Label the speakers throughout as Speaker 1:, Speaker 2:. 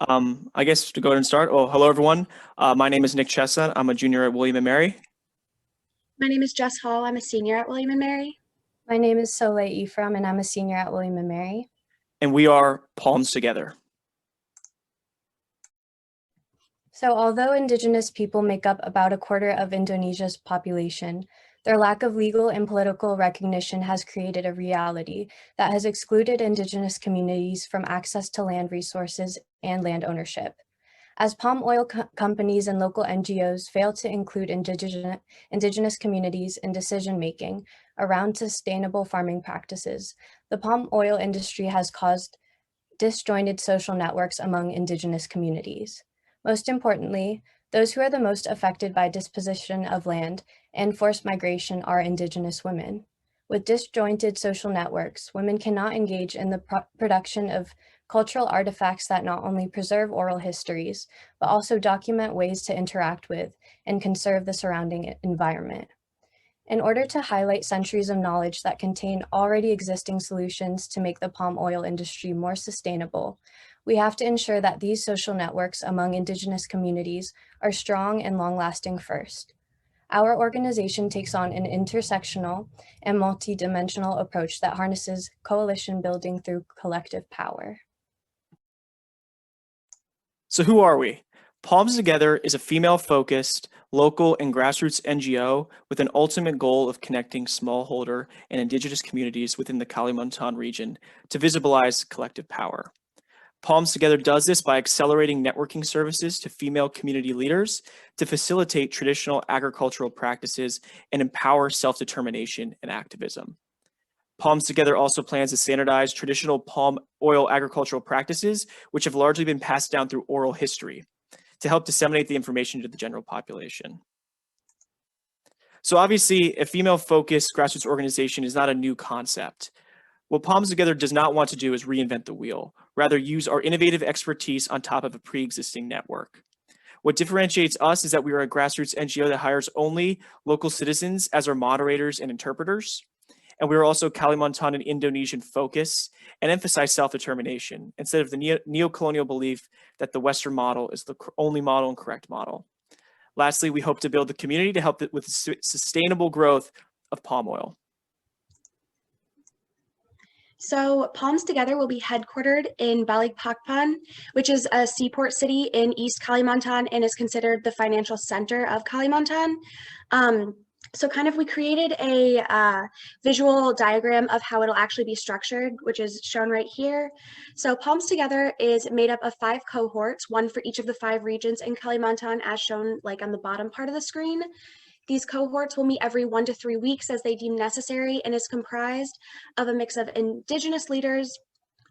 Speaker 1: I guess to go ahead and start. Oh, hello everyone. My name is Nick Chestnut. I'm a junior at William & Mary.
Speaker 2: My name is Jess Hall. I'm a senior at William & Mary.
Speaker 3: My name is Soleil Ephraim, and I'm a senior at William & Mary.
Speaker 1: And we are Palms Together.
Speaker 3: So although Indigenous people make up about a quarter of Indonesia's population, their lack of legal and political recognition has created a reality that has excluded Indigenous communities from access to land resources and land ownership. As palm oil companies and local NGOs fail to include Indigenous communities in decision-making around sustainable farming practices, the palm oil industry has caused disjointed social networks among Indigenous communities. Most importantly, those who are the most affected by disposition of land and forced migration are Indigenous women. With disjointed social networks, women cannot engage in the production of cultural artifacts that not only preserve oral histories, but also document ways to interact with and conserve the surrounding environment. In order to highlight centuries of knowledge that contain already existing solutions to make the palm oil industry more sustainable, we have to ensure that these social networks among Indigenous communities are strong and long-lasting first. Our organization takes on an intersectional and multi-dimensional approach that harnesses coalition building through collective power.
Speaker 1: So who are we? Palms Together is a female-focused, local and grassroots NGO with an ultimate goal of connecting smallholder and Indigenous communities within the Kalimantan region to visibilize collective power. Palms Together does this by accelerating networking services to female community leaders to facilitate traditional agricultural practices and empower self-determination and activism. Palms Together also plans to standardize traditional palm oil agricultural practices, which have largely been passed down through oral history, to help disseminate the information to the general population. So obviously, a female-focused grassroots organization is not a new concept. What Palms Together does not want to do is reinvent the wheel, rather use our innovative expertise on top of a pre-existing network. What differentiates us is that we are a grassroots NGO that hires only local citizens as our moderators and interpreters. And we are also Kalimantan and Indonesian focused and emphasize self-determination instead of the neo-colonial belief that the Western model is the only model and correct model. Lastly, we hope to build the community to help with sustainable growth of palm oil.
Speaker 2: So Palms Together will be headquartered in Balikpapan, which is a seaport city in East Kalimantan and is considered the financial center of Kalimantan. So we created a visual diagram of how it'll actually be structured, which is shown right here. So Palms Together is made up of 5 cohorts, one for each of the 5 regions in Kalimantan, as shown on the bottom part of the screen. These cohorts will meet every 1 to 3 weeks as they deem necessary and is comprised of a mix of Indigenous leaders,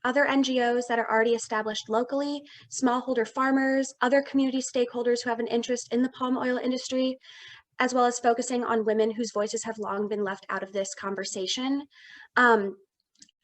Speaker 2: other NGOs that are already established locally, smallholder farmers, other community stakeholders who have an interest in the palm oil industry, as well as focusing on women whose voices have long been left out of this conversation.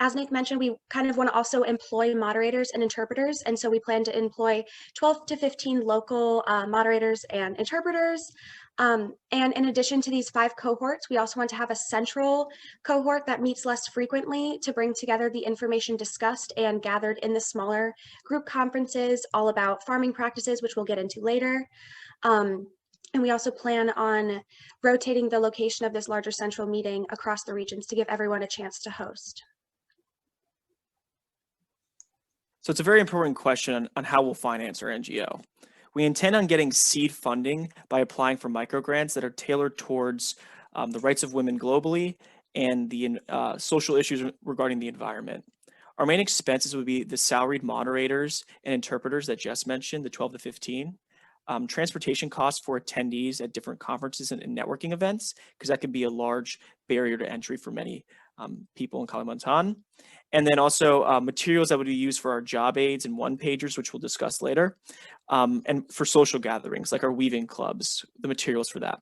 Speaker 2: As Nick mentioned, we want to also employ moderators and interpreters, and so we plan to employ 12 to 15 local moderators and interpreters. And in addition to these 5 cohorts, we also want to have a central cohort that meets less frequently to bring together the information discussed and gathered in the smaller group conferences all about farming practices, which we'll get into later. And we also plan on rotating the location of this larger central meeting across the regions to give everyone a chance to host.
Speaker 1: So it's a very important question on how we'll finance our NGO. We intend on getting seed funding by applying for microgrants that are tailored towards the rights of women globally and the social issues regarding the environment. Our main expenses would be the salaried moderators and interpreters that Jess mentioned, the 12 to 15. Transportation costs for attendees at different conferences and networking events, because that can be a large barrier to entry for many people in Kalimantan. And then also materials that would be used for our job aids and one-pagers, which we'll discuss later. And for social gatherings, like our weaving clubs, the materials for that.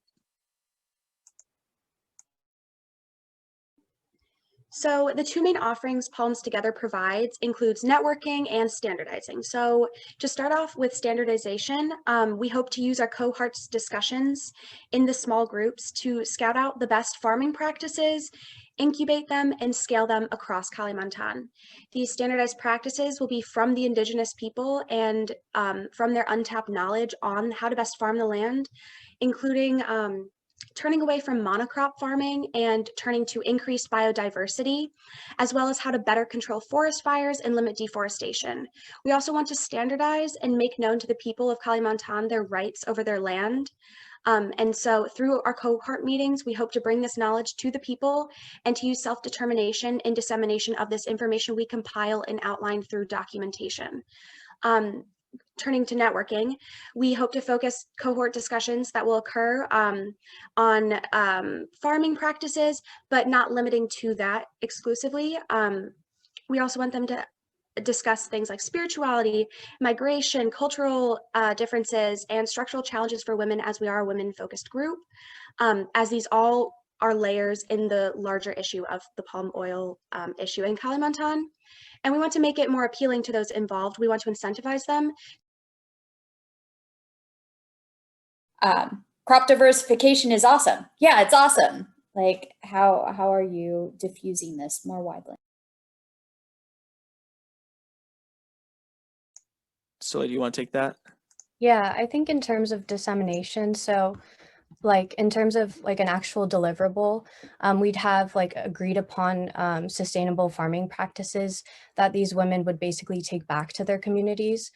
Speaker 2: So the 2 main offerings Palms Together provides includes networking and standardizing. So to start off with standardization, we hope to use our cohorts discussions in the small groups to scout out the best farming practices incubate them, and scale them across Kalimantan. These standardized practices will be from the indigenous people and from their untapped knowledge on how to best farm the land, including turning away from monocrop farming and turning to increased biodiversity, as well as how to better control forest fires and limit deforestation. We also want to standardize and make known to the people of Kalimantan their rights over their land. And so through our cohort meetings, we hope to bring this knowledge to the people and to use self-determination in dissemination of this information we compile and outline through documentation. Turning to networking, we hope to focus cohort discussions that will occur on farming practices, but not limiting to that exclusively. We also want them to discuss things like spirituality, migration, cultural differences, and structural challenges for women, as we are a women-focused group, as these all are layers in the larger issue of the palm oil issue in Kalimantan. And we want to make it more appealing to those involved. We want to incentivize them.
Speaker 4: Crop diversification is awesome. Yeah, it's awesome. Like, how are you diffusing this more widely?
Speaker 1: Soleil, do you want to take that?
Speaker 3: Yeah, I think in terms of dissemination, so like in terms of like an actual deliverable, we'd have like agreed upon sustainable farming practices that these women would basically take back to their communities.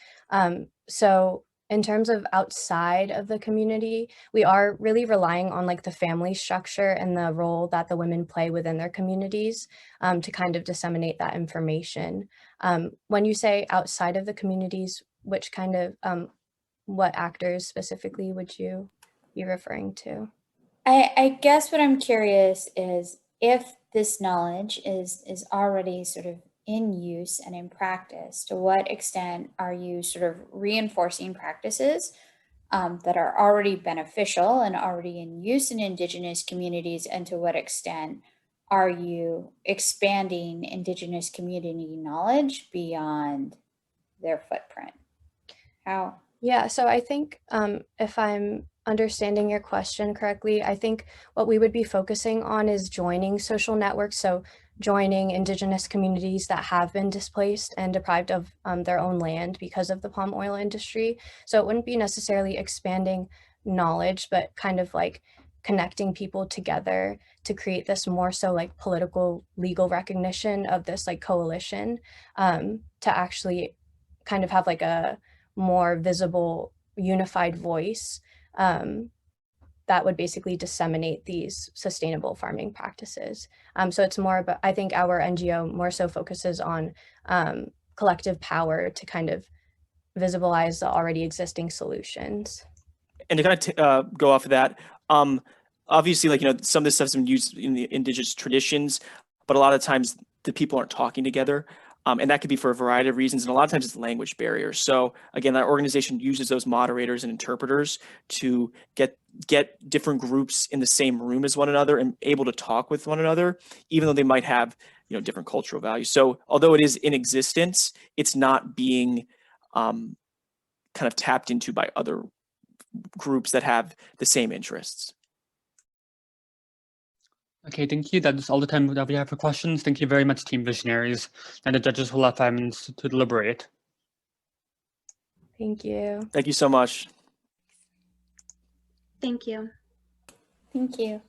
Speaker 3: So in terms of outside of the community, we are really relying on like the family structure and the role that the women play within their communities to kind of disseminate that information. When you say outside of the communities, which kind of, what actors specifically would you be referring to?
Speaker 4: I guess what I'm curious is if this knowledge is already sort of in use and in practice, to what extent are you sort of reinforcing practices that are already beneficial and already in use in Indigenous communities, and to what extent are you expanding Indigenous community knowledge beyond their footprint? How?
Speaker 3: Yeah, so I think if I'm understanding your question correctly, I think what we would be focusing on is joining social networks. So joining Indigenous communities that have been displaced and deprived of their own land because of the palm oil industry. So it wouldn't be necessarily expanding knowledge, but kind of like connecting people together to create this more so like political legal recognition of this like coalition to actually kind of have like a more visible, unified voice that would basically disseminate these sustainable farming practices. So it's more about, I think our NGO more so focuses on collective power to kind of visibilize the already existing solutions.
Speaker 1: And to kind of go off of that, obviously, like, some of this stuff's been used in the indigenous traditions, but a lot of times the people aren't talking together. And that could be for a variety of reasons. And a lot of times it's language barriers. So again, our organization uses those moderators and interpreters to get different groups in the same room as one another and able to talk with one another, even though they might have, different cultural values. So although it is in existence, it's not being kind of tapped into by other groups that have the same interests.
Speaker 5: Okay, thank you. That's all the time that we have for questions. Thank you very much, Team Visionaries. And the judges will have 5 minutes to deliberate.
Speaker 3: Thank you.
Speaker 1: Thank you so much.
Speaker 2: Thank you.
Speaker 4: Thank you.